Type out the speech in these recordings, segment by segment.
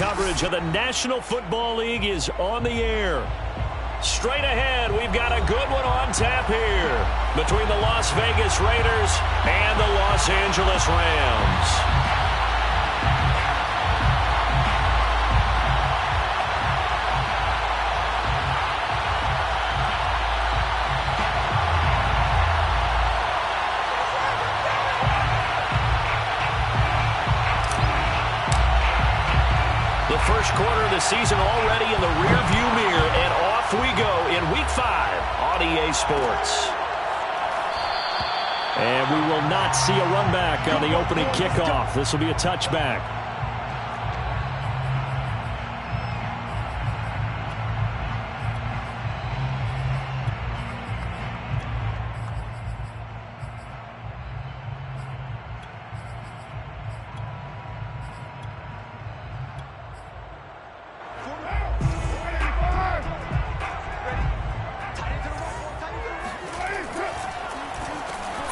coverage of the National Football League is on the air. Straight ahead, we've got a good one on tap here between the Las Vegas Raiders and the Los Angeles Rams. First quarter of the season already in the rearview mirror, and off we go in Week 5 on EA Sports. And we will not see a run back on the opening kickoff. This will be a touchback.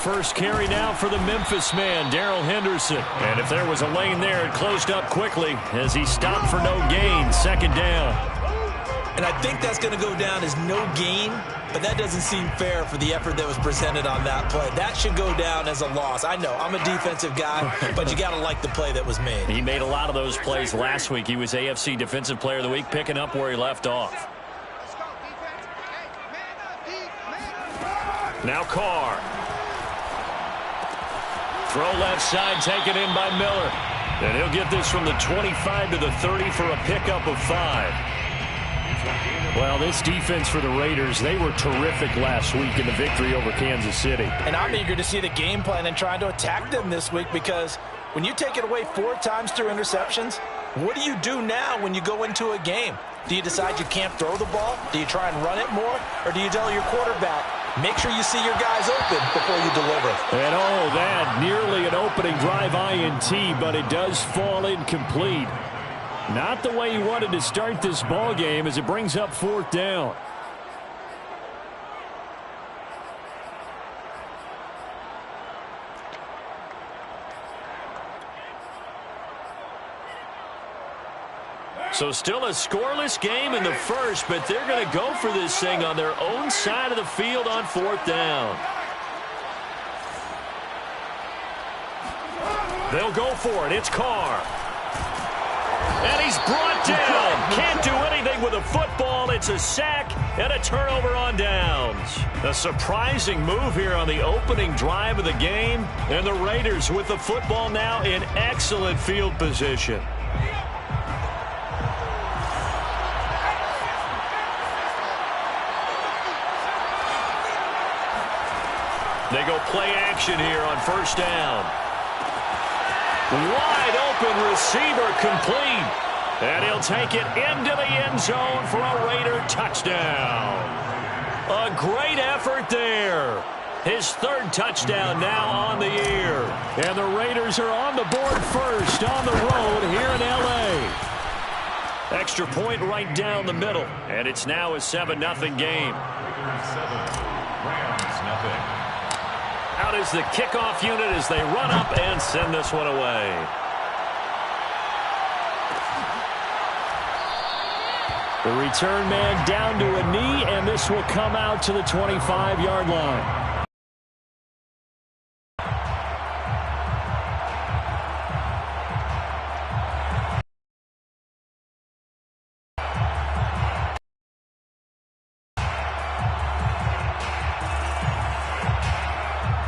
First carry now for the Memphis man, Darrell Henderson. And if there was a lane there, it closed up quickly as he stopped for no gain. Second down. And I think that's going to go down as no gain, but that doesn't seem fair for the effort that was presented on that play. That should go down as a loss. I know, I'm a defensive guy, but you got to like the play that was made. He made a lot of those plays last week. He was AFC Defensive Player of the Week, picking up where he left off. Now Carr. Throw left side, taken in by Miller. And he'll get this from the 25 to the 30 for a pickup of 5. Well, this defense for the Raiders, they were terrific last week in the victory over Kansas City. And I'm eager to see the game plan and trying to attack them this week, because when you take it away 4 times through interceptions, what do you do now when you go into a game? Do you decide you can't throw the ball? Do you try and run it more? Or do you tell your quarterback, make sure you see your guys open before you deliver? And oh, that nearly an opening drive INT, but it does fall incomplete. Not the way he wanted to start this ball game as it brings up 4th down. So still a scoreless game in the first, but they're going to go for this thing on their own side of the field on 4th down. They'll go for it. It's Carr. And he's brought down. Can't do anything with a football. It's a sack and a turnover on downs. A surprising move here on the opening drive of the game. And the Raiders with the football now in excellent field position. They go play action here on 1st down. Wide open receiver complete. And he'll take it into the end zone for a Raider touchdown. A great effort there. His 3rd touchdown now on the year. And the Raiders are on the board first on the road here in L.A. Extra point right down the middle. And it's now a 7-0 game. 7, Rams, nothing. Out is the kickoff unit as they run up and send this one away. The return man down to a knee, and this will come out to the 25-yard line.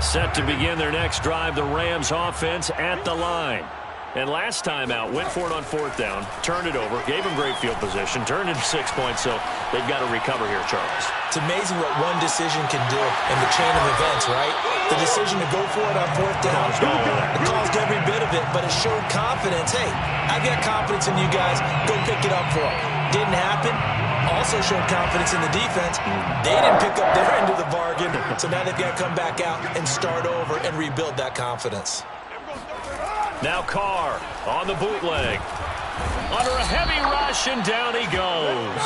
Set to begin their next drive, the Rams offense at the line. And last time out, went for it on 4th down, turned it over, gave him great field position, turned into 6 points, so they've got to recover here, Charles. It's amazing what one decision can do in the chain of events, right? The decision to go for it on 4th down, it caused every bit of it, but it showed confidence. Hey, I've got confidence in you guys. Go pick it up for them. Didn't happen. Also showed confidence in the defense. They didn't pick up their end of the bargain, so now they've got to come back out and start over and rebuild that confidence. Now Carr on the bootleg. Under a heavy rush, and down he goes.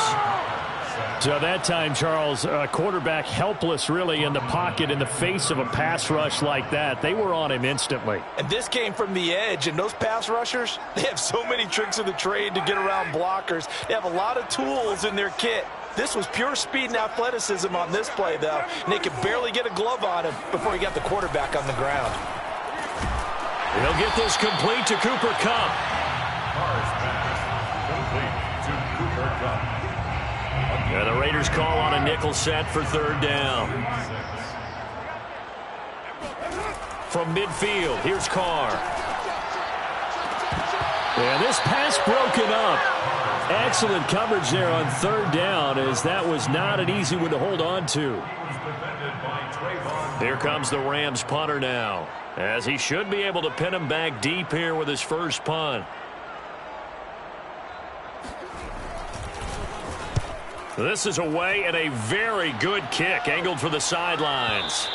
So that time, Charles, quarterback helpless really in the pocket in the face of a pass rush like that. They were on him instantly. And this came from the edge, and those pass rushers, they have so many tricks of the trade to get around blockers. They have a lot of tools in their kit. This was pure speed and athleticism on this play, though, and they could barely get a glove on him before he got the quarterback on the ground. He'll get this complete to Cooper Kupp. And the Raiders call on a nickel set for third down. From midfield, here's Carr. And this pass broken up. Excellent coverage there on third down, as that was not an easy one to hold on to. Here comes the Rams punter now, as he should be able to pin him back deep here with his first punt. This is away, and a very good kick angled for the sidelines.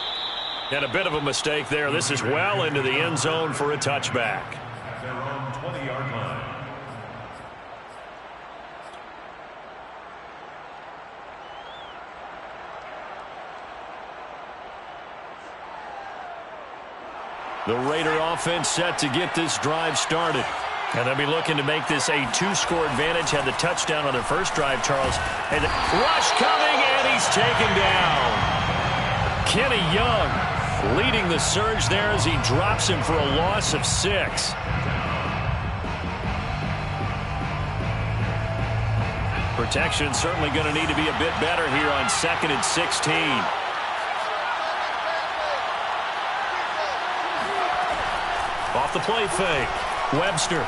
And a bit of a mistake there. This is well into the end zone for a touchback. Their own 20-yard line. The Raider offense set to get this drive started. And they'll be looking to make this a two-score advantage. Had the touchdown on their first drive, Charles. And the rush coming, and he's taken down. Kenny Young leading the surge there as he drops him for a loss of 6. Protection certainly going to need to be a bit better here on 2nd and 16. Off the play fake. Webster.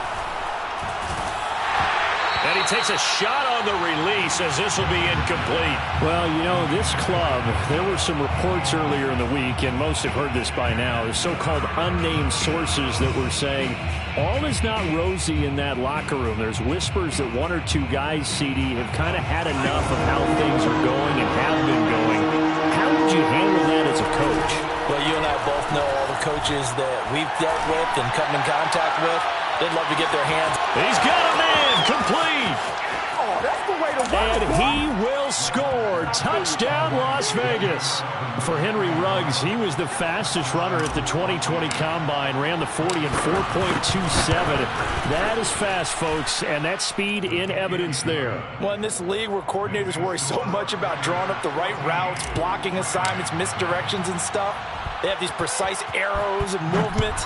And he takes a shot on the release, as this will be incomplete. Well, you know, this club, there were some reports earlier in the week, and most have heard this by now, the so-called unnamed sources that were saying all is not rosy in that locker room. There's whispers that 1 or 2 guys, CD, have kind of had enough of how things are going and have been going. How would you handle that as a coach? Well, you and I both know all the coaches that we've dealt with and come in contact with. They'd love to get their hands. He's got a man, complete. Oh, that's the way to run. And he will score. Touchdown, Las Vegas. For Henry Ruggs, he was the fastest runner at the 2020 Combine. Ran the 40 in 4.27. That is fast, folks, and that speed in evidence there. Well, in this league where coordinators worry so much about drawing up the right routes, blocking assignments, misdirections and stuff, they have these precise arrows and movements.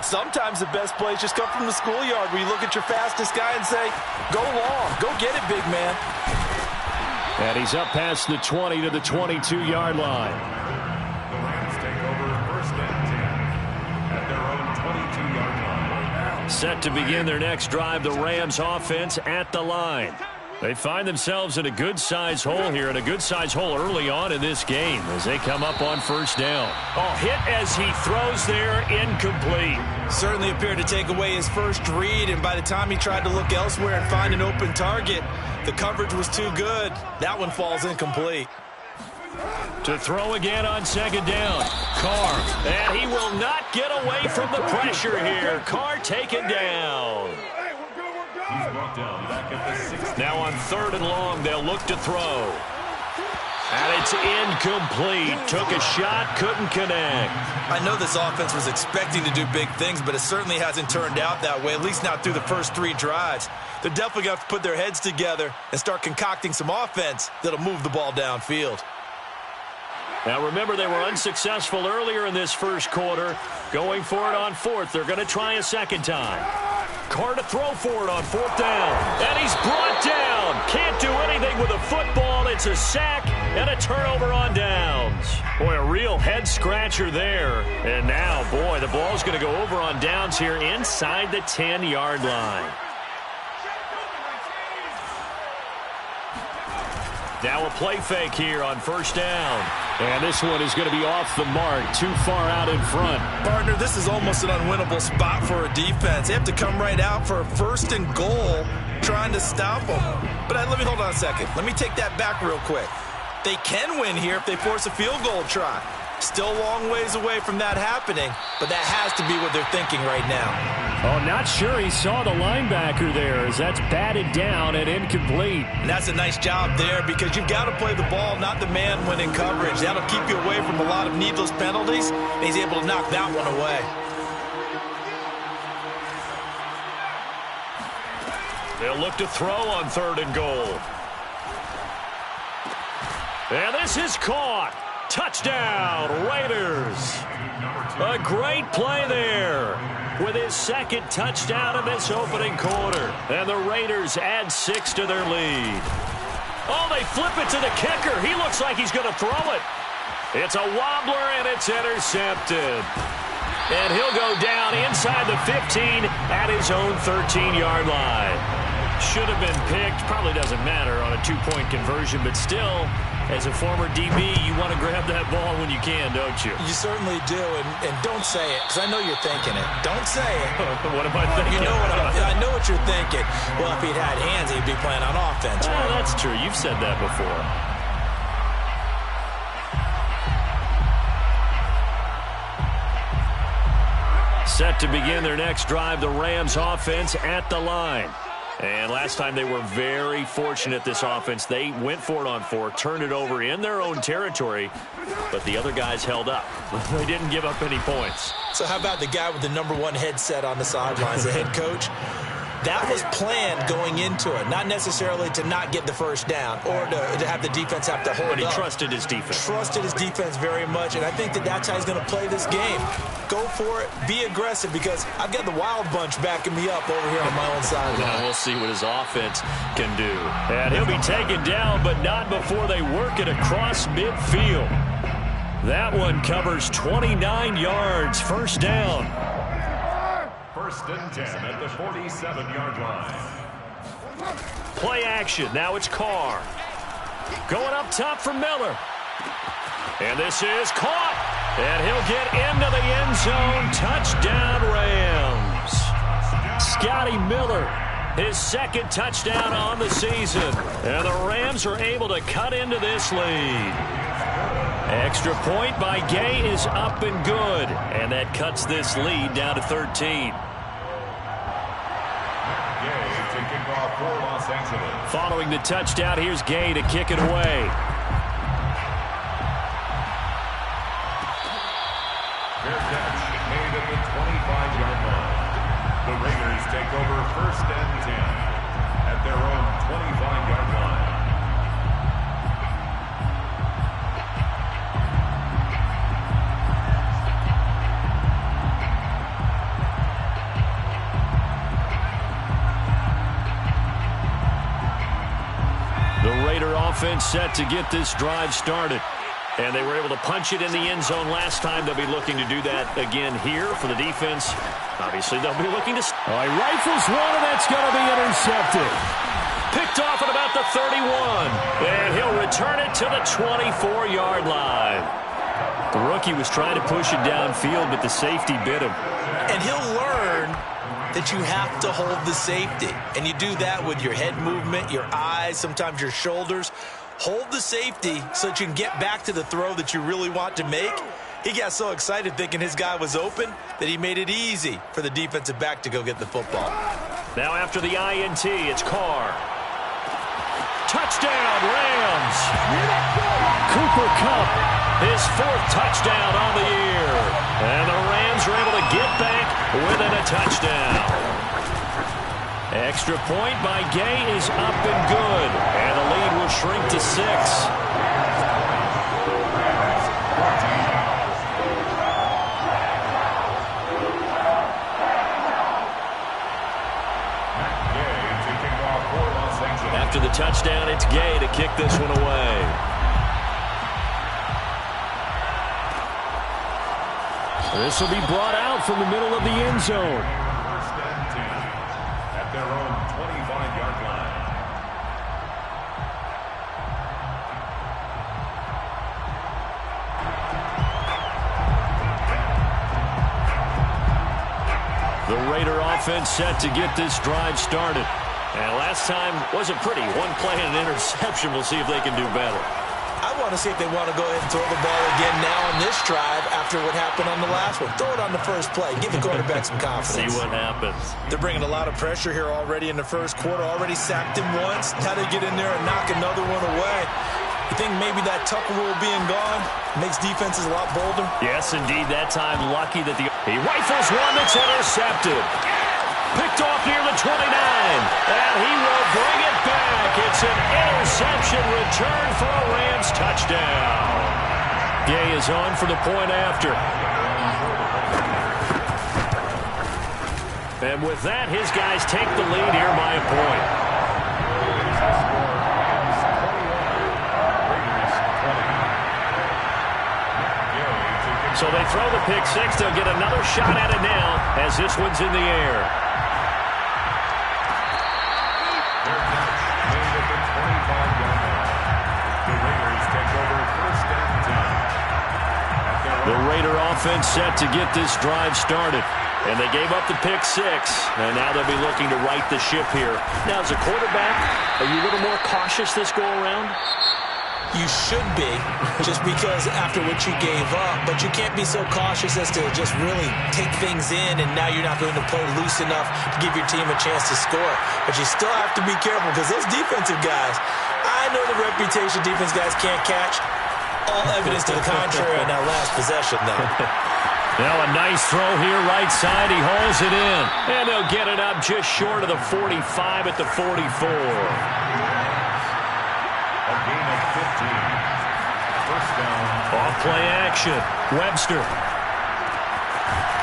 Sometimes the best plays just come from the schoolyard where you look at your fastest guy and say, go long, go get it, big man. And he's up past the 20 to the 22-yard line. The Rams take over first and 10 at their own 22-yard line. Set to begin their next drive, the Rams offense at the line. They find themselves in a good-sized hole here, and a good-sized hole early on in this game as they come up on first down. Oh, hit as he throws there, incomplete. Certainly appeared to take away his first read, and by the time he tried to look elsewhere and find an open target, the coverage was too good. That one falls incomplete. To throw again on second down. Carr, and he will not get away from the pressure here. Carr taken down. He's brought down back at the 60. Now on 3rd and long, they'll look to throw. And it's incomplete. Took a shot, couldn't connect. I know this offense was expecting to do big things, but it certainly hasn't turned out that way, at least not through the first 3 drives. They're definitely going to have to put their heads together and start concocting some offense that'll move the ball downfield. Now remember, they were unsuccessful earlier in this first quarter. Going for it on 4th. They're going to try a second time. Carr to throw for it on 4th down. And he's brought down. Can't do anything with a football. It's a sack and a turnover on downs. Boy, a real head-scratcher there. And now, boy, the ball's going to go over on downs here inside the 10-yard line. Now a play fake here on first down. And this one is going to be off the mark, too far out in front. Partner, this is almost an unwinnable spot for a defense. They have to come right out for a 1st and goal trying to stop them. But let me hold on a second. Let me take that back real quick. They can win here if they force a field goal try. Still a long ways away from that happening, but that has to be what they're thinking right now. Oh, not sure he saw the linebacker there as that's batted down and incomplete. And that's a nice job there because you've got to play the ball, not the man when in coverage. That'll keep you away from a lot of needless penalties, and he's able to knock that one away. They'll look to throw on 3rd and goal. And this is caught. Touchdown, Raiders. A great play there with his 2nd touchdown in this opening quarter. And the Raiders add 6 to their lead. Oh, they flip it to the kicker. He looks like he's going to throw it. It's a wobbler, and it's intercepted. And he'll go down inside the 15 at his own 13-yard line. Should have been picked. Probably doesn't matter on a 2-point conversion, but still, as a former DB, you want to grab that ball when you can, don't you? You certainly do, and don't say it, because I know you're thinking it. Don't say it. What am I thinking? You know I know what you're thinking. Well, if he'd had hands, he'd be playing on offense. Oh, that's true. You've said that before. Set to begin their next drive, the Rams offense at the line. And last time they were very fortunate, this offense. They went for it on 4, turned it over in their own territory, but the other guys held up. They didn't give up any points. So how about the guy with the #1 headset on the sidelines, the head coach? That was planned going into it, not necessarily to not get the first down or to have the defense have to hold up. But he trusted his defense. Trusted his defense very much, and I think that's how he's going to play this game. Go for it, be aggressive, because I've got the Wild Bunch backing me up over here on my own sideline. Now we'll see what his offense can do. And he'll be taken down, but not before they work it across midfield. That one covers 29 yards, 1st down. 1st and 10 at the 47-yard line. Play action. Now it's Carr. Going up top for Miller. And this is caught. And he'll get into the end zone. Touchdown, Rams. Scotty Miller, his 2nd touchdown on the season. And the Rams are able to cut into this lead. Extra point by Gay is up and good. And that cuts this lead down to 13. Los Angeles. Following the touchdown, here's Gay to kick it away. Fair catch made at the 25-yard line. The Raiders take over 1st and 10 at their own 25-yard line. Offense set to get this drive started. And they were able to punch it in the end zone last time. They'll be looking to do that again here for the defense. Obviously, they'll be looking to... Oh, he rifles one, and that's going to be intercepted. Picked off at about the 31. And he'll return it to the 24-yard line. The rookie was trying to push it downfield, but the safety bit him. And he'll learn that you have to hold the safety. And you do that with your head movement, your eyes, sometimes your shoulders. Hold the safety so that you can get back to the throw that you really want to make. He got so excited thinking his guy was open that he made it easy for the defensive back to go get the football. Now after the INT, it's Carr. Touchdown, Rams. Cooper Kupp, his 4th touchdown on the year. And the Rams are able to get back within a touchdown. Extra point by Gay is up and good. And the lead will shrink to 6. After the touchdown, it's Gay to kick this one away. This will be brought out from the middle of the end zone. 1st and 10 at their own 25-yard line. The Raider offense set to get this drive started. And last time wasn't pretty. One play and an interception. We'll see if they can do better. I want to see if they want to go ahead and throw the ball again now on this drive after what happened on the last one. Throw it on the first play. Give the quarterback some confidence. See what happens. They're bringing a lot of pressure here already in the first quarter. Already sacked him once. How to get in there and knock another one away. You think maybe that Tucker rule being gone makes defenses a lot bolder? Yes, indeed. That time lucky that he rifles one that's intercepted. Picked off near the 29. And he will bring it back. It's an interception return for a Rams touchdown. Gay is on for the point after. And with that, his guys take the lead here by a point. So they throw the pick six. They'll get another shot at it now as this one's in the air. Their catch made at the 25-yard line. The Raiders take over first and 10. The Raider offense set to get this drive started. And they gave up the pick six. And now they'll be looking to right the ship here. Now, as a quarterback, are you a little more cautious this go around? You should be, just because after what you gave up. But you can't be so cautious as to just really take things in, and now you're not going to play loose enough to give your team a chance to score. But you still have to be careful because those defensive guys, I know the reputation defense guys can't catch. All evidence to the contrary on that last possession, though. Now a nice throw here, right side. He hauls it in. And they'll get it up just short of the 45 at the 44. A gain of 15. First down. Off play action. Webster.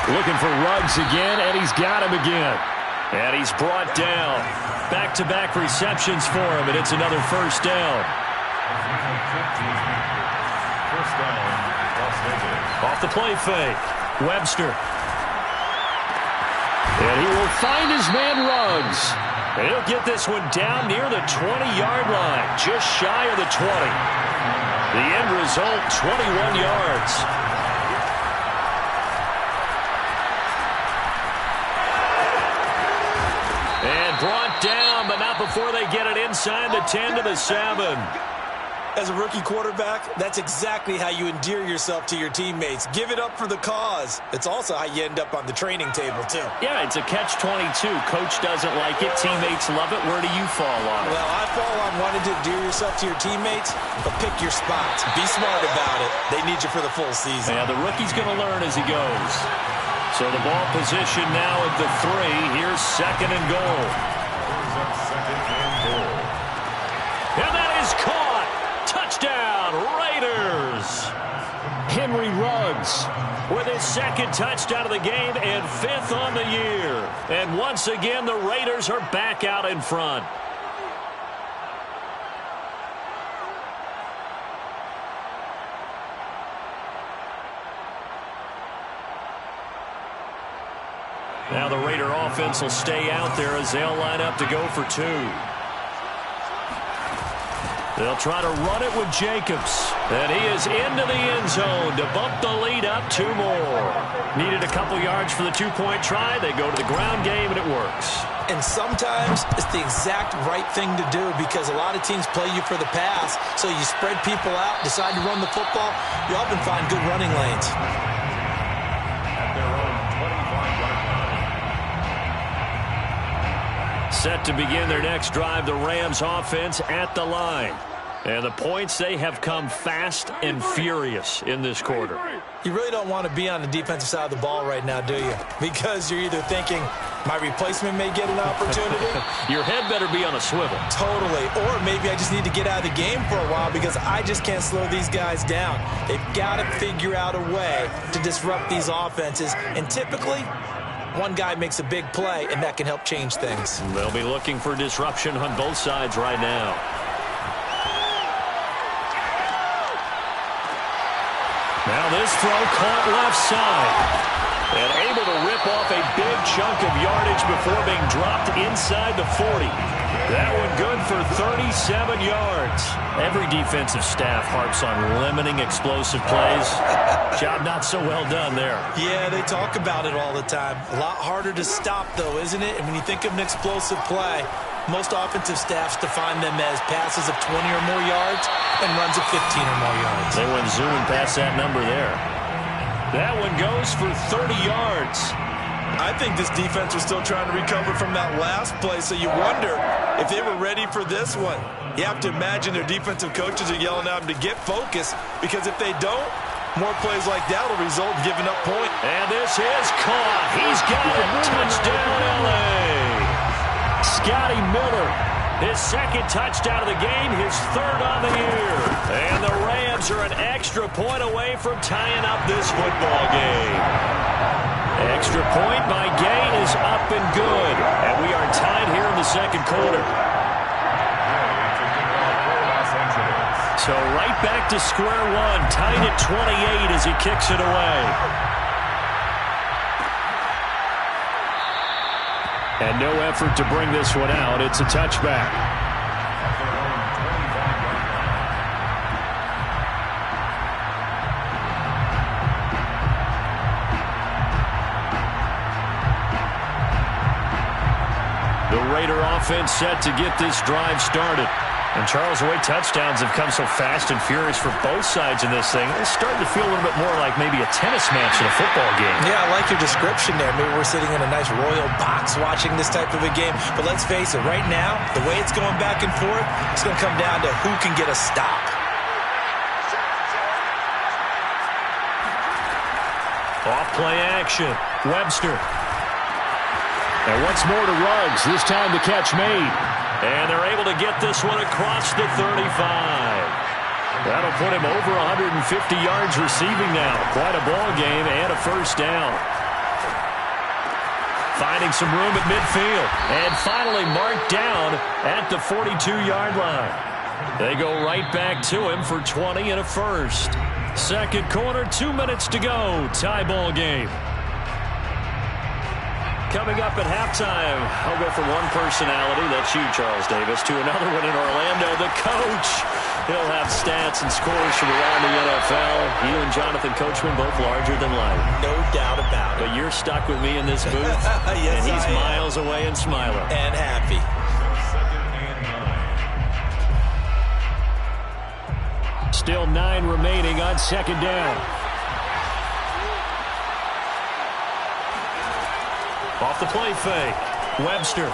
Looking for Ruggs again, and he's got him again. And he's brought down. Back-to-back receptions for him, and it's another first down. A gain of 15. First down, Las Vegas. Off the play fake. Webster. And he will find his man Ruggs. And he'll get this one down near the 20-yard line, just shy of the 20. The end result, 21 yards. And brought down, but not before they get it inside the 10 to the 7. As a rookie quarterback, that's exactly how you endear yourself to your teammates. Give it up for the cause. It's also how you end up on the training table, too. Yeah, it's a catch-22. Coach doesn't like it. Teammates love it. Where do you fall on it? Well, I fall on wanting to endear yourself to your teammates, but pick your spots. Be smart about it. They need you for the full season. Yeah, the rookie's going to learn as he goes. So the ball position now at the 3. Here's second and goal. Brings up second and goal. And that is caught. Touchdown, Raiders. Henry Ruggs with his second touchdown of the game and 5th on the year. And once again, the Raiders are back out in front. Now the Raider offense will stay out there as they'll line up to go for 2. They'll try to run it with Jacobs. And he is into the end zone to bump the lead up 2 more. Needed a couple yards for the 2-point try. They go to the ground game, and it works. And sometimes it's the exact right thing to do because a lot of teams play you for the pass. So you spread people out, decide to run the football. You often find good running lanes. At their own 25-yard line. Set to begin their next drive, the Rams offense at the line. And the points, they have come fast and furious in this quarter. You really don't want to be on the defensive side of the ball right now, do you? Because you're either thinking, my replacement may get an opportunity. Your head better be on a swivel. Totally. Or maybe I just need to get out of the game for a while because I just can't slow these guys down. They've got to figure out a way to disrupt these offenses. And typically, one guy makes a big play, and that can help change things. They'll be looking for disruption on both sides right now. Now this throw caught left side. And able to rip off a big chunk of yardage before being dropped inside the 40. That one good for 37 yards. Every defensive staff harps on limiting explosive plays. Job not so well done there. Yeah, they talk about it all the time. A lot harder to stop, though, isn't it? And when you think of an explosive play, Most offensive staffs define them as passes of 20 or more yards and runs of 15 or more yards. They went zooming past that number there. That one goes for 30 yards. I think this defense was still trying to recover from that last play, so you wonder if they were ready for this one. You have to imagine their defensive coaches are yelling at them to get focused, because if they don't, more plays like that will result in giving up points. And this is caught. He's got it. Touchdown, L.A. Scotty Miller, his second touchdown of the game, his third on the year. And the Rams are an extra point away from tying up this football game. Extra point by Gay is up and good. And we are tied here in the second quarter. So right back to square one, tied at 28 as he kicks it away. And no effort to bring this one out. It's a touchback. The Raider offense set to get this drive started. And, Charles, the way touchdowns have come so fast and furious for both sides in this thing, it's starting to feel a little bit more like maybe a tennis match in a football game. Yeah, I like your description there. Maybe we're sitting in a nice royal box watching this type of a game. But let's face it, right now, the way it's going back and forth, it's going to come down to who can get a stop. Off-play action. Webster. And once more to Ruggs. This time the catch made. And they're able to get this one across the 35. That'll put him over 150 yards receiving now. Quite a ball game and a first down. Finding some room at midfield. And finally marked down at the 42-yard line. They go right back to him for 20 and a first. Second quarter, 2 minutes to go. Tie ball game. Coming up at halftime, I'll go from one personality, that's you, Charles Davis, to another one in Orlando, the coach. He'll have stats and scores from around the NFL. You and Jonathan Coachman, both larger than life. No doubt about it. But you're stuck with me in this booth, yes, and he's miles away and smiling. And happy. Still 9 remaining on second down. Off the play fake. Webster.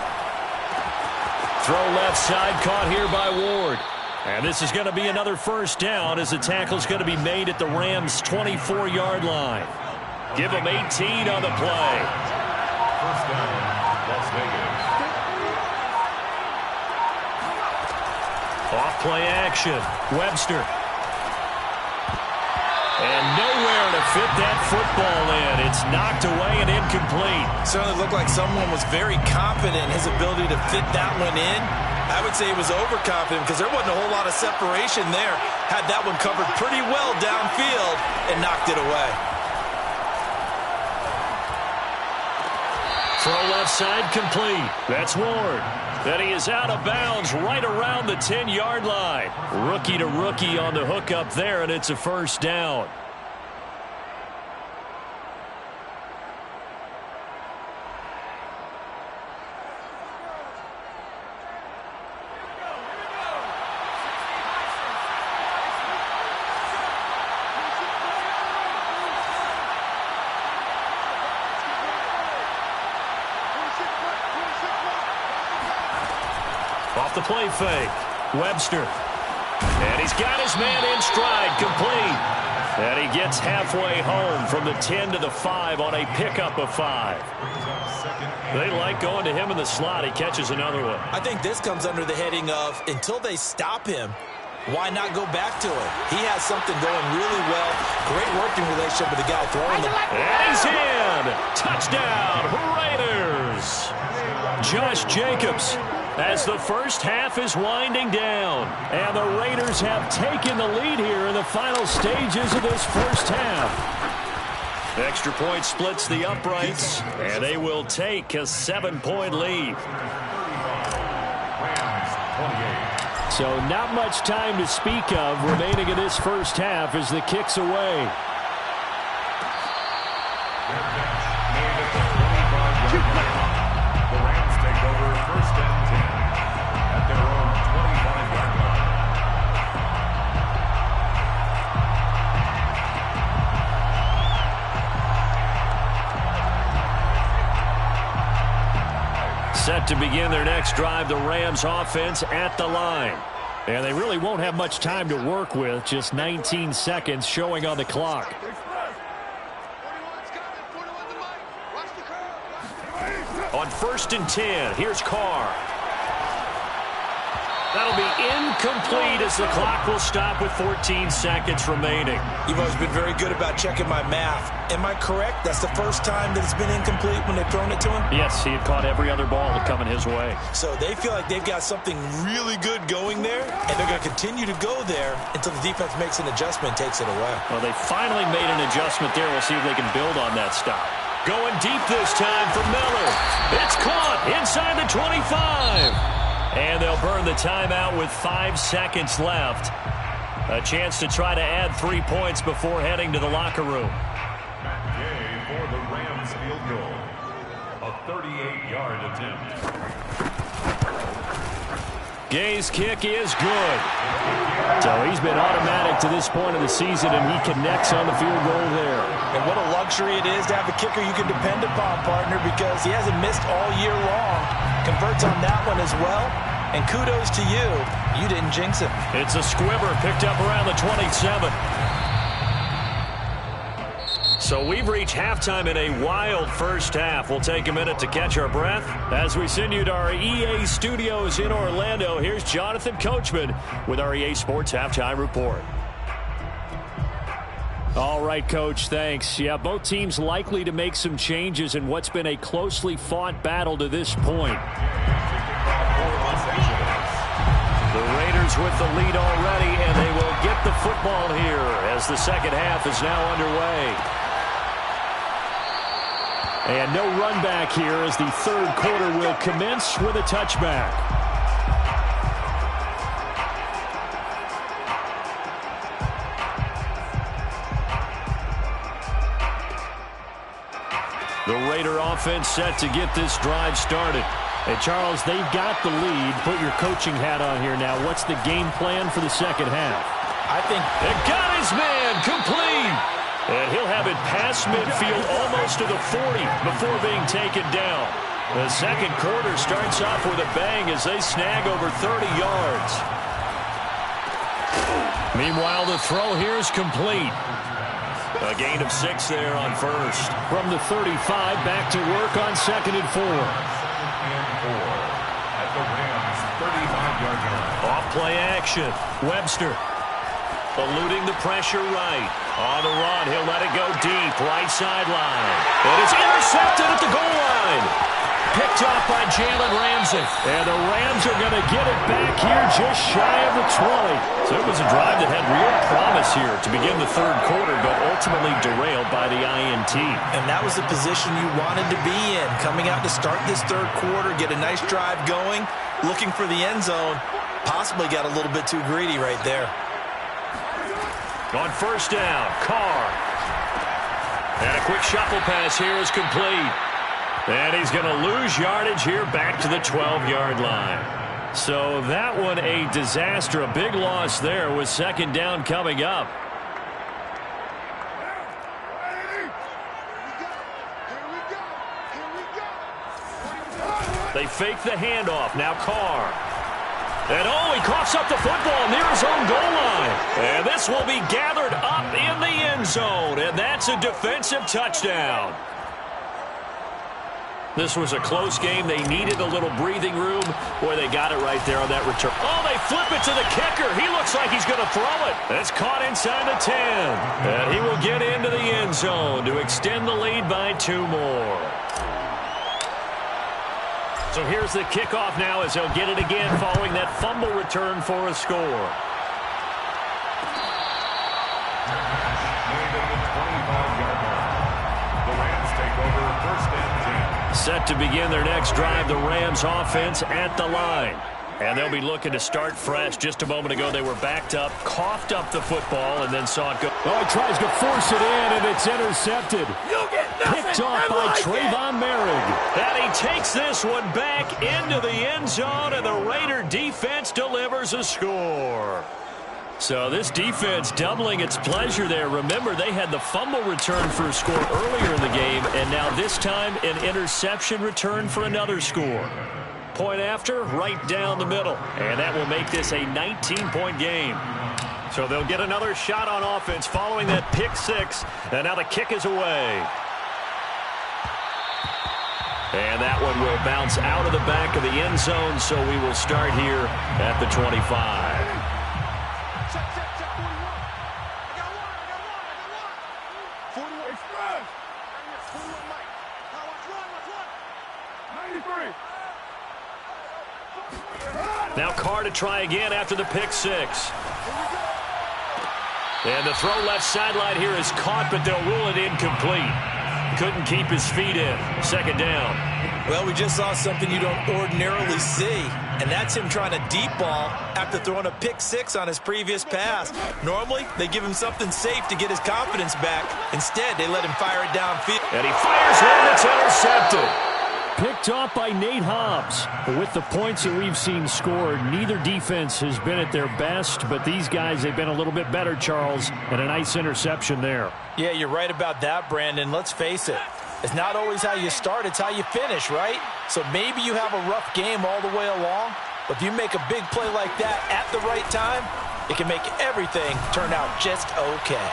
Throw left side, caught here by Ward. And this is going to be another first down as the tackle's going to be made at the Rams' 24-yard line. Give them 18 on the play. First down, Las Vegas. Off play action. Webster. And nowhere to fit that football in. It's knocked away and incomplete. Certainly looked like someone was very confident in his ability to fit that one in. I would say he was overconfident because there wasn't a whole lot of separation there. Had that one covered pretty well downfield and knocked it away. Throw left side complete. That's Ward. Then he is out of bounds right around the 10-yard line. Rookie to rookie on the hook up there, and it's a first down. Off the play fake. Webster. And he's got his man in stride, complete. And he gets halfway home from the 10 to the 5 on a pickup of 5. They like going to him in the slot. He catches another one. I think this comes under the heading of until they stop him, why not go back to him? He has something going really well. Great working relationship with the guy throwing the ball. And he's in. Touchdown, Raiders. Josh Jacobs, as the first half is winding down. And the Raiders have taken the lead here in the final stages of this first half. Extra point splits the uprights, and they will take a 7-point lead. So not much time to speak of remaining in this first half as the kick's away. The Rams take over first and 10. Set to begin their next drive, the Rams offense at the line. And they really won't have much time to work with. Just 19 seconds showing on the clock. On 1st and 10, here's Carr. That'll be incomplete as the clock will stop with 14 seconds remaining. You've always been very good about checking my math. Am I correct? That's the first time that it's been incomplete when they've thrown it to him? Yes, he had caught every other ball coming his way. So they feel like they've got something really good going there, and they're going to continue to go there until the defense makes an adjustment and takes it away. Well, they finally made an adjustment there. We'll see if they can build on that stop. Going deep this time for Miller. It's caught inside the 25. And they'll burn the timeout with 5 seconds left. A chance to try to add 3 points before heading to the locker room. Matt Gay for the Rams field goal. A 38-yard attempt. Gay's kick is good. So he's been automatic to this point of the season, and he connects on the field goal there. And what a luxury it is to have a kicker you can depend upon, partner, because he hasn't missed all year long. Converts on that one as well. And kudos to you. You didn't jinx it. It's a squibber picked up around the 27. So we've reached halftime in a wild first half. We'll take a minute to catch our breath. As we send you to our EA studios in Orlando, here's Jonathan Coachman with our EA Sports Halftime Report. All right, Coach, thanks. Yeah, both teams likely to make some changes in what's been a closely fought battle to this point. The Raiders with the lead already, and they will get the football here as the second half is now underway. And no run back here as the third quarter will commence with a touchback. The Raider offense set to get this drive started. Hey, Charles, they've got the lead. Put your coaching hat on here now. What's the game plan for the second half? I think they got his man complete. And he'll have it past midfield almost to the 40 before being taken down. The second quarter starts off with a bang as they snag over 30 yards. Meanwhile, the throw here is complete. A gain of 6 there on first. From the 35, back to work on 2nd and 4. At the Rams' 35-yard line. Off play action. Webster eluding the pressure right. On the run, he'll let it go deep. Right sideline. And it's intercepted at the goal line. Picked off by Jalen Ramsey. And the Rams are going to get it back here just shy of the 20. So it was a drive that had real promise here to begin the third quarter, but ultimately derailed by the INT. And that was the position you wanted to be in. Coming out to start this third quarter, get a nice drive going, looking for the end zone. Possibly got a little bit too greedy right there. On first down, Carr. And a quick shuffle pass here is complete. And he's going to lose yardage here back to the 12-yard line. So that one a disaster, a big loss there with second down coming up. They fake the handoff. Now Carr. And he coughs up the football near his own goal line. And this will be gathered up in the end zone. And that's a defensive touchdown. This was a close game. They needed a little breathing room. Boy, they got it right there on that return. Oh, they flip it to the kicker. He looks like he's going to throw it. It's caught inside the 10. And he will get into the end zone to extend the lead by 2 more. So here's the kickoff now as they'll get it again following that fumble return for a score. Made at the 25-yard line. The Rams take over 1st and 10. Set to begin their next drive, the Rams offense at the line. And they'll be looking to start fresh. Just a moment ago, they were backed up, coughed up the football, and then saw it go. Oh, he tries to force it in, and it's intercepted. You get nothing. Picked off by Trayvon Merrick. And he takes this one back into the end zone, and the Raider defense delivers a score. So this defense doubling its pleasure there. Remember, they had the fumble return for a score earlier in the game, and now this time an interception return for another score. Point after, right down the middle. And that will make this a 19-point game. So they'll get another shot on offense following that pick six. And now the kick is away. And that one will bounce out of the back of the end zone, so we will start here at the 25. Now Carr to try again after the pick six. And the throw left sideline here is caught, but they'll rule it incomplete. Couldn't keep his feet in. Second down. Well, we just saw something you don't ordinarily see, and that's him trying to deep ball after throwing a pick six on his previous pass. Normally, they give him something safe to get his confidence back. Instead, they let him fire it downfield. And he fires one that's intercepted. Picked off by Nate Hobbs. But with the points that we've seen scored, neither defense has been at their best, but these guys, they've been a little bit better, Charles, and a nice interception there. Yeah, you're right about that, Brandon. Let's face it. It's not always how you start, it's how you finish, right? So maybe you have a rough game all the way along, but if you make a big play like that at the right time, it can make everything turn out just okay.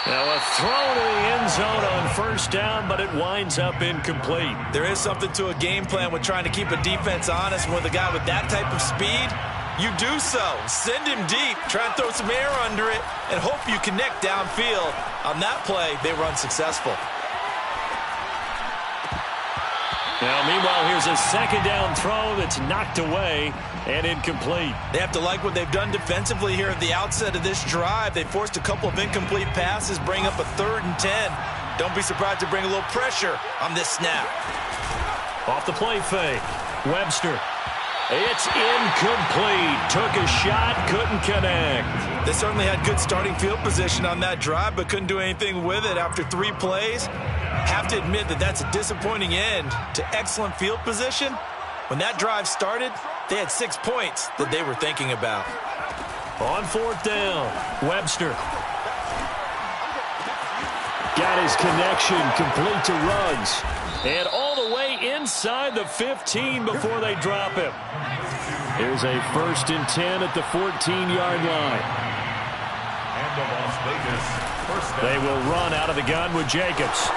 Now a throw to the end zone on first down, but it winds up incomplete. There is something to a game plan with trying to keep a defense honest. With a guy with that type of speed, you do so. Send him deep, try and throw some air under it, and hope you connect downfield. On that play, they were unsuccessful. Now, meanwhile, here's a second down throw that's knocked away and incomplete. They have to like what they've done defensively here at the outset of this drive. They forced a couple of incomplete passes, bring up a 3rd and 10. Don't be surprised to bring a little pressure on this snap. Off the play fake. Webster. It's incomplete. Took a shot, couldn't connect. They certainly had good starting field position on that drive, but couldn't do anything with it after 3 plays. Have to admit that that's a disappointing end to excellent field position. When that drive started, they had 6 points that they were thinking about. On 4th down, Webster. Got his connection complete to Ruggs. And all the way inside the 15 before they drop him. Here's a 1st and 10 at the 14-yard line. And the Las Vegas first down. They will run out of the gun with Jacobs.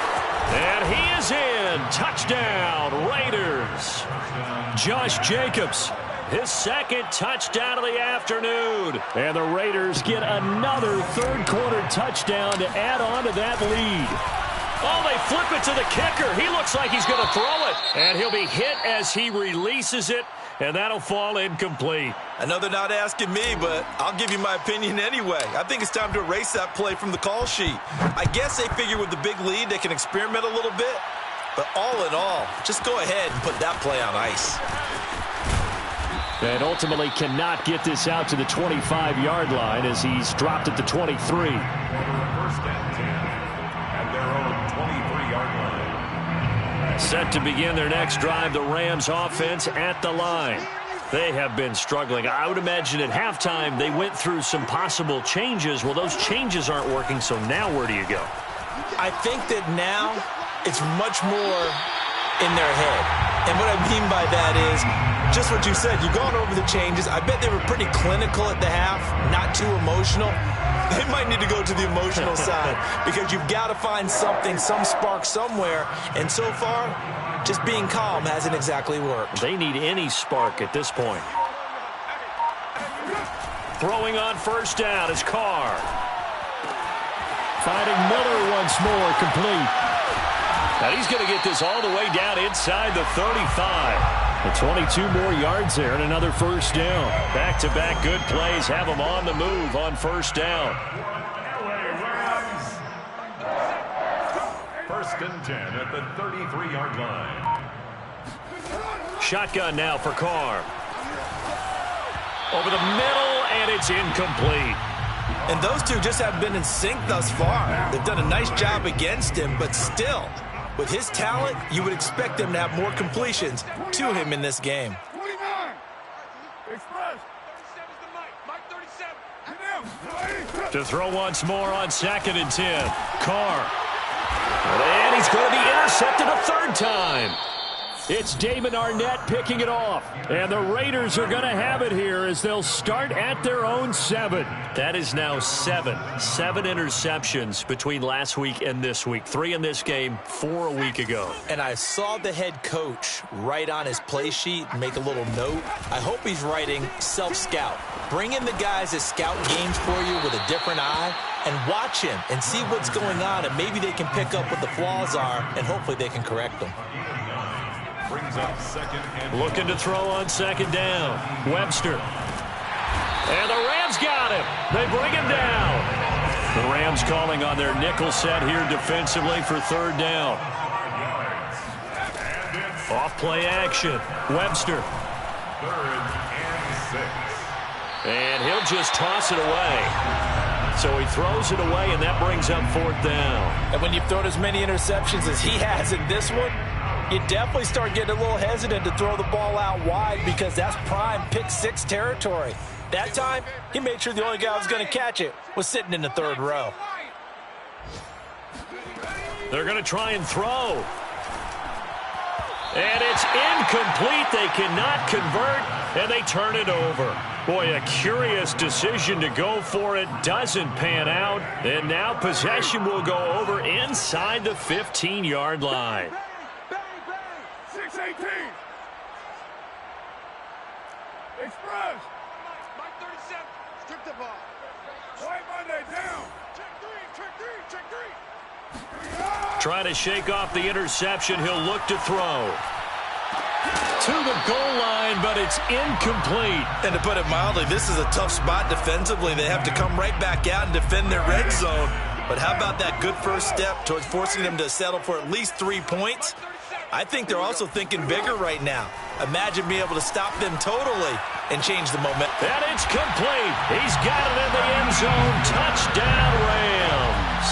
And he is in. Touchdown, Raiders. Josh Jacobs, his 2nd touchdown of the afternoon. And the Raiders get another 3rd-quarter touchdown to add on to that lead. Oh, they flip it to the kicker. He looks like he's going to throw it. And he'll be hit as he releases it. And that'll fall incomplete. I know they're not asking me, but I'll give you my opinion anyway. I think it's time to erase that play from the call sheet. I guess they figure with the big lead they can experiment a little bit. But all in all, just go ahead and put that play on ice. And ultimately cannot get this out to the 25-yard line as he's dropped at the 23. 1st and 10 at their own 23-yard line. Set to begin their next drive, the Rams offense at the line. They have been struggling. I would imagine at halftime they went through some possible changes. Well, those changes aren't working, so now where do you go? I think that now it's much more in their head. And what I mean by that is just what you said. You've gone over the changes. I bet they were pretty clinical at the half, not too emotional. They might need to go to the emotional side because you've got to find something, some spark somewhere. And so far, just being calm hasn't exactly worked. They need any spark at this point. Throwing on 1st down is Carr. Finding Miller once more, complete. Now he's going to get this all the way down inside the 35. And 22 more yards there and another 1st down. Back-to-back good plays have them on the move on 1st down. 1st and 10 at the 33-yard line. Shotgun now for Carr. Over the middle, and it's incomplete. And those two just haven't been in sync thus far. They've done a nice job against him, but still, with his talent, you would expect them to have more completions to him in this game. 29. Express. 37. To throw once more on 2nd and 10. Carr. And he's going to be intercepted a 3rd time. It's Damon Arnett picking it off. And the Raiders are going to have it here as they'll start at their own 7. That is now 7. 7 interceptions between last week and this week. 3 in this game, 4 a week ago. And I saw the head coach write on his play sheet and make a little note. I hope he's writing self-scout. Bring in the guys that scout games for you with a different eye and watch him and see what's going on, and maybe they can pick up what the flaws are, and hopefully they can correct them. Brings up second and Looking to throw on second down. Webster. And the Rams got him. They bring him down. The Rams calling on their nickel set here defensively for third down. Off play action. Webster. 3rd and 6. And he'll just toss it away. So he throws it away, and that brings up 4th down. And when you've thrown as many interceptions as he has in this one, you definitely start getting a little hesitant to throw the ball out wide because that's prime pick 6 territory. That time, he made sure the only guy who was going to catch it was sitting in the 3rd row. They're going to try and throw. And it's incomplete. They cannot convert, and they turn it over. Boy, a curious decision to go for it. Doesn't pan out. And now possession will go over inside the 15-yard line. 6-18. Express. Mike 37. Strip the ball. White Monday down. Check 3. Check 3. Check 3. Trying to shake off the interception. He'll look to throw. To the goal line, but it's incomplete. And to put it mildly, this is a tough spot defensively. They have to come right back out and defend their red zone. But how about that good first step towards forcing them to settle for at least 3 points? I think they're also thinking bigger right now. Imagine being able to stop them totally and change the momentum. And it's complete. He's got it in the end zone. Touchdown, Rams.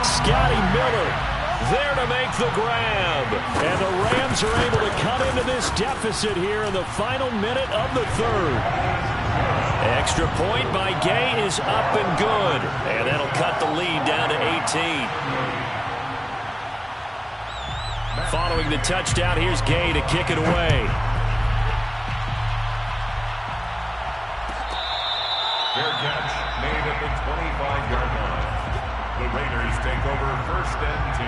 Scotty Miller there to make the grab. And the Rams are able to cut into this deficit here in the final minute of the 3rd. Extra point by Gay is up and good. And that'll cut the lead down to 18. Following the touchdown, here's Gay to kick it away. Fair catch made at the 25-yard line. The Raiders take over 1st and 10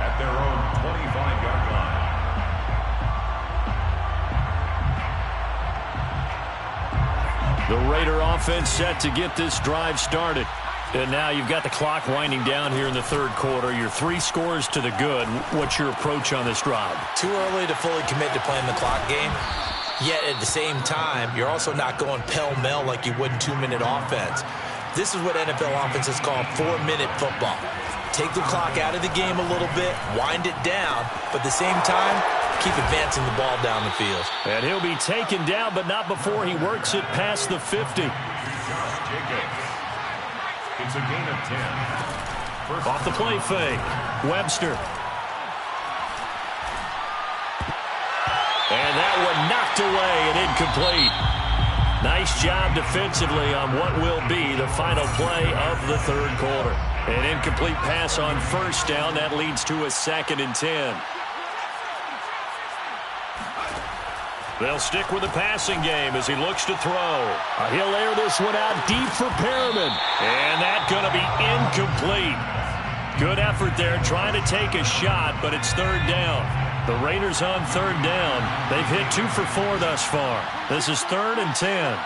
at their own 25-yard line. The Raider offense set to get this drive started. And now you've got the clock winding down here in the 3rd quarter. You're 3 scores to the good. What's your approach on this drive? Too early to fully commit to playing the clock game. Yet at the same time, you're also not going pell-mell like you would in 2-minute offense. This is what NFL offenses call 4-minute football. Take the clock out of the game a little bit, wind it down, but at the same time, keep advancing the ball down the field. And he'll be taken down, but not before he works it past the 50. Josh Jacobs. It's a gain of 10. First Off the play fake. Webster. And that one knocked away and incomplete. Nice job defensively on what will be the final play of the 3rd quarter. An incomplete pass on 1st down. That leads to a 2nd and 10. They'll stick with the passing game as he looks to throw. He'll air this one out deep for Perriman. And that's going to be incomplete. Good effort there trying to take a shot, but it's 3rd down. The Raiders on 3rd down. They've hit 2 for 4 thus far. This is 3rd and 10.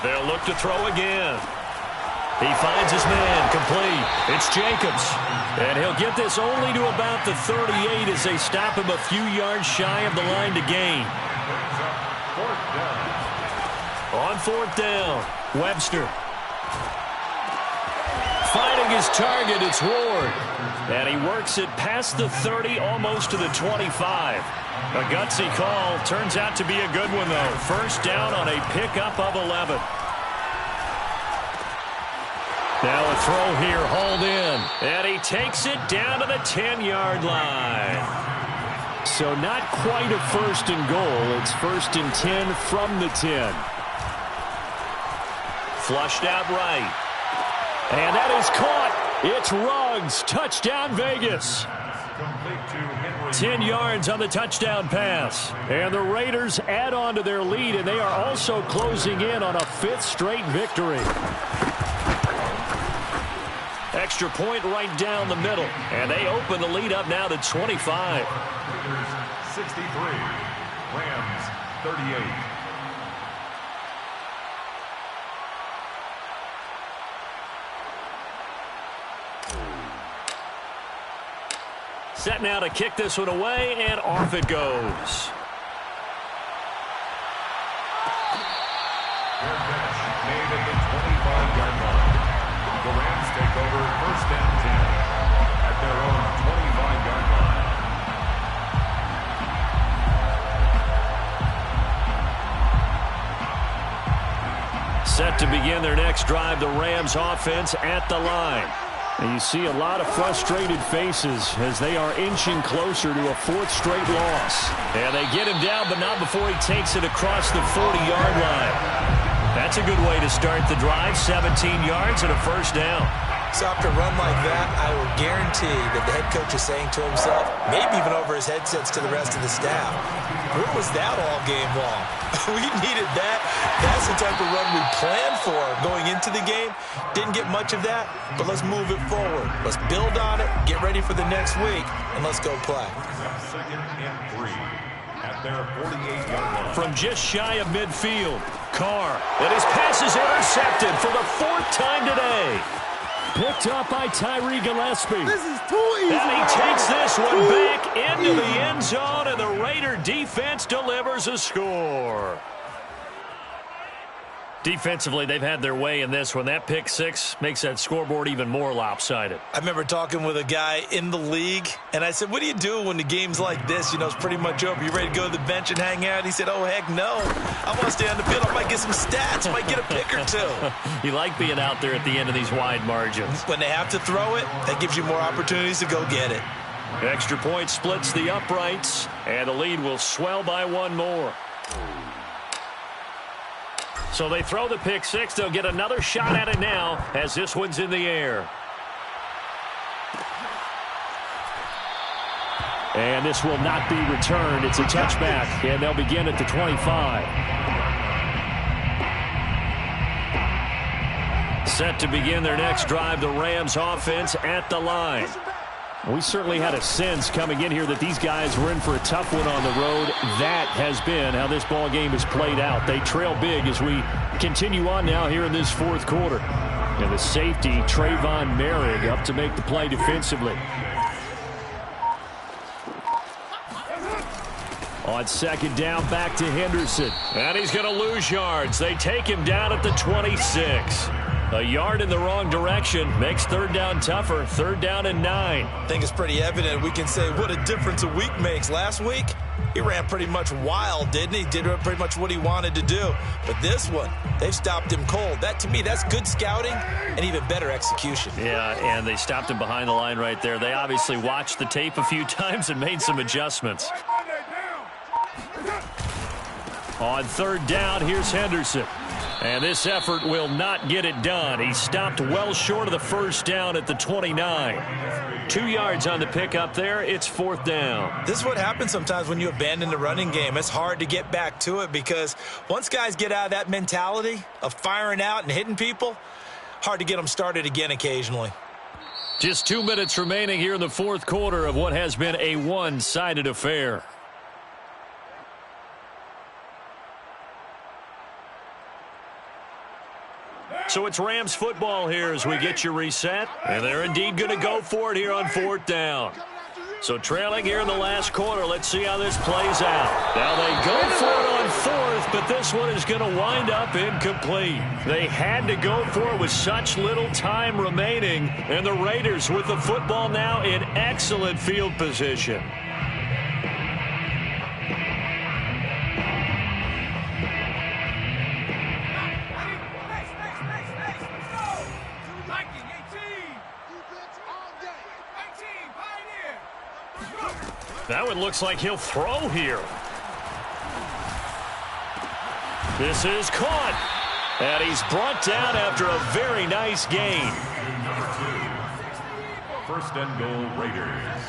They'll look to throw again. He finds his man, complete. It's Jacobs. And he'll get this only to about the 38 as they stop him a few yards shy of the line to gain. 4th down. On 4th down, Webster. Finding his target, it's Ward. And he works it past the 30, almost to the 25. A gutsy call. Turns out to be a good one, though. 1st down on a pickup of 11. Now a throw here, hauled in. And he takes it down to the 10-yard line. So not quite a 1st and goal. It's 1st and 10 from the 10. Flushed out right. And that is caught. It's Ruggs. Touchdown, Vegas. Complete to Henry 10 yards on the touchdown pass. And the Raiders add on to their lead, and they are also closing in on a 5th straight victory. Extra point right down the middle. And they open the lead up now to 25. Raiders 63. Rams 38. Set now to kick this one away, and off it goes. Their catch made at the 25-yard line. The Rams take over 1st and 10 at their own 25-yard line. Set to begin their next drive, the Rams offense at the line. And you see a lot of frustrated faces as they are inching closer to a 4th straight loss. And they get him down, but not before he takes it across the 40-yard line. That's a good way to start the drive. 17 yards and a 1st down. So after a run like that, I will guarantee that the head coach is saying to himself, maybe even over his headsets to the rest of the staff, where was that all game long? We needed that. That's the type of run we planned for going into the game. Didn't get much of that, but let's move it forward. Let's build on it, get ready for the next week, and let's go play. 2nd and 3 at their 48-yard line. From just shy of midfield, Carr. And his pass is intercepted for the 4th time today. Picked up by Tyree Gillespie. This is too easy. And he takes this one back into the end zone, and the Raider defense delivers a score. Defensively, they've had their way in this one. That pick 6 makes that scoreboard even more lopsided. I remember talking with a guy in the league, and I said, what do you do when the game's like this? You know, it's pretty much over. You ready to go to the bench and hang out? He said, oh, heck no. I want to stay on the field. I might get some stats. I might get a pick or 2. You like being out there at the end of these wide margins. When they have to throw it, that gives you more opportunities to go get it. Extra point splits the uprights, and the lead will swell by 1 more. So they throw the pick 6. They'll get another shot at it now as this one's in the air. And this will not be returned. It's a touchback, and they'll begin at the 25. Set to begin their next drive, the Rams offense at the line. We certainly had a sense coming in here that these guys were in for a tough one on the road. That has been how this ball game has played out. They trail big as we continue on now here in this 4th quarter. And the safety, Trayvon Merrick, up to make the play defensively. On 2nd down, back to Henderson. And he's going to lose yards. They take him down at the 26. A yard in the wrong direction makes 3rd down tougher. 3rd down and 9. I think it's pretty evident. We can say what a difference a week makes. Last week, he ran pretty much wild, didn't he? Did pretty much what he wanted to do. But this one, they've stopped him cold. That, to me, that's good scouting and even better execution. Yeah, and they stopped him behind the line right there. They obviously watched the tape a few times and made some adjustments. On 3rd down, here's Henderson. And this effort will not get it done. He stopped well short of the 1st down at the 29. 2 yards on the pickup there. It's 4th down. This is what happens sometimes when you abandon the running game. It's hard to get back to it because once guys get out of that mentality of firing out and hitting people, hard to get them started again occasionally. Just 2 minutes remaining here in the 4th quarter of what has been a one-sided affair. So it's Rams football here as we get you reset. And they're indeed going to go for it here on 4th down. So trailing here in the last quarter. Let's see how this plays out. Now they go for it on 4th, but this one is going to wind up incomplete. They had to go for it with such little time remaining. And the Raiders with the football now in excellent field position. That one looks like he'll throw here. This is caught. And he's brought down after a very nice gain. 1st and goal, Raiders.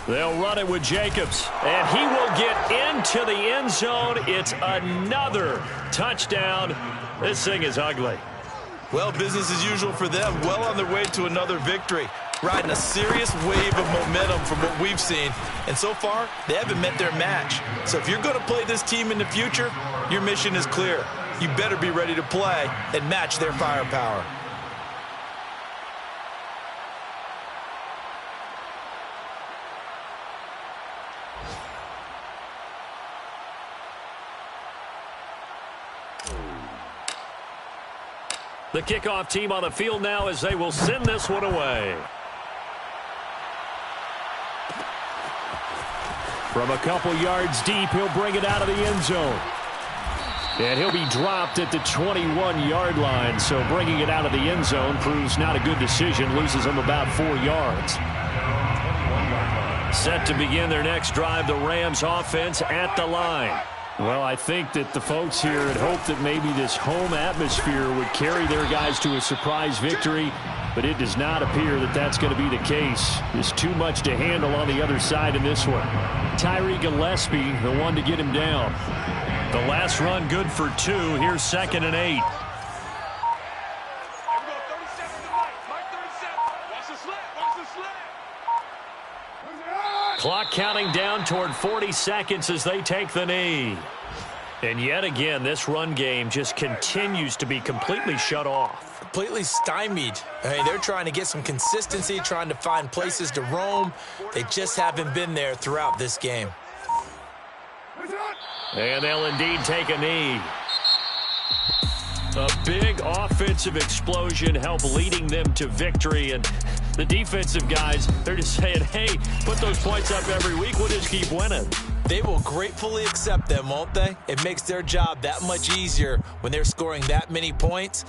They'll run it with Jacobs, and he will get into the end zone. It's another touchdown. This thing is ugly. Well, business as usual for them. Well on their way to another victory. Riding a serious wave of momentum from what we've seen. And so far, they haven't met their match. So if you're going to play this team in the future, your mission is clear. You better be ready to play and match their firepower. The kickoff team on the field now as they will send this one away. From a couple yards deep, he'll bring it out of the end zone. And he'll be dropped at the 21-yard line. So bringing it out of the end zone proves not a good decision. Loses him about 4 yards. Set to begin their next drive, the Rams offense at the line. Well, I think that the folks here had hoped that maybe this home atmosphere would carry their guys to a surprise victory, but it does not appear that that's going to be the case. There's too much to handle on the other side in this one. Tyree Gillespie, the one to get him down. The last run good for 2. Here's 2nd and 8. Clock counting down toward 40 seconds as they take the knee. And yet again, this run game just continues to be completely shut off. Completely stymied. I mean, they're trying to get some consistency, trying to find places to roam. They just haven't been there throughout this game. And they'll indeed take a knee. A big offensive explosion helped leading them to victory. And the defensive guys, they're just saying, hey, put those points up every week. We'll just keep winning. They will gratefully accept them, won't they? It makes their job that much easier when they're scoring that many points.